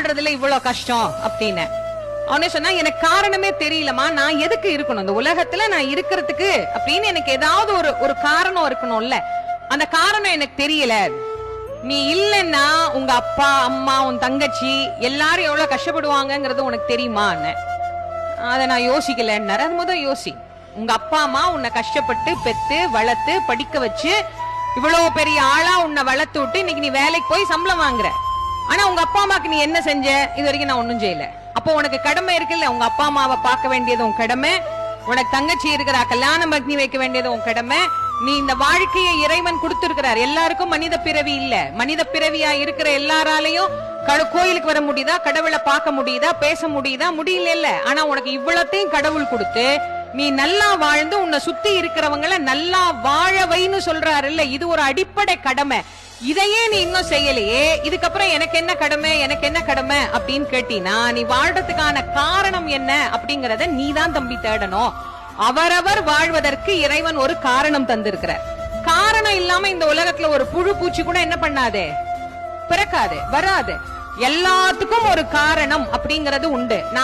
வாழ்றதுல இவ்வளவு கஷ்டம் அப்படின்னு. அவனே சொன்னா, எனக்கு காரணமே தெரியலமா, நான் எதுக்கு இருக்கணும் இந்த உலகத்துல, நான் இருக்கிறதுக்கு அப்படின்னு எனக்கு ஏதாவது ஒரு காரணம் இருக்கணும்ல, அந்த காரணம் எனக்கு தெரியல. நீ இல்லன்னா உங்க அப்பா அம்மா உன் தங்கச்சி எல்லாரும் எவ்வளவு கஷ்டப்படுவாங்கங்கிறது உனக்கு தெரியுமா? அத நான் யோசிக்கலன்னாரு. அது முதல் யோசி. உங்க அப்பா அம்மா உன்னை கஷ்டப்பட்டு பெத்து வளர்த்து படிக்க வச்சு இவ்வளவு பெரிய ஆளா உன்னை வளர்த்து விட்டு இன்னைக்கு நீ வேலைக்கு போய் சம்பளம் வாங்குற. ஆனா உங்க அப்பா அம்மாக்கு நீ என்ன செஞ்ச? இது வரைக்கும் நான் ஒண்ணும் செய்யல. அப்போ உனக்கு கடமை இருக்குல்ல, உங்க அப்பா அம்மாவை பார்க்க வேண்டியது உன் கடமை. உனக்கு தங்கச்சி இருக்கிறா, கல்யாணம் பண்ணி வைக்க வேண்டியது உன் கடமை. நீ இந்த வாழ்க்கையை இறைவன் கொடுத்திருக்கிறார். எல்லாருக்கும் மனித பிறவி இல்ல. மனித பிறவியா இருக்கிற எல்லாராலையும் கோயிலுக்கு வர முடியுதா, கடவுளை பார்க்க முடியுதா, பேச முடியுதா? முடியல. ஆனா உனக்கு இவ்வளத்தையும் கடவுள் கொடுத்து நீ நல்லா வாழ்ந்து உன்னை சுத்தி இருக்கிறவங்கள நல்லா வாழ வைன்னு சொல்றாருல்ல, இது ஒரு அடிப்படை கடமை. இதையே நீ இன்னும் செய்யலையே, இதுக்கப்புறம் எனக்கு என்ன கடமை, எனக்கு என்ன கடமை அப்படின்னு கேட்டீனா, நீ வாழ்றதுக்கான காரணம் என்ன அப்படிங்கறத நீ தான் தம்பி தேடணும். அவரவர் வாழ்வதற்கு இறைவன் ஒரு காரணம் தந்திருக்கிறார். காரணம் இல்லாம இந்த உலகத்துல ஒரு புழு பூச்சி கூட என்ன பண்ணாதே, பிறக்காது, வராது. எல்லாத்துக்கும் ஒரு காரணம் அப்படிங்கறது உண்டு.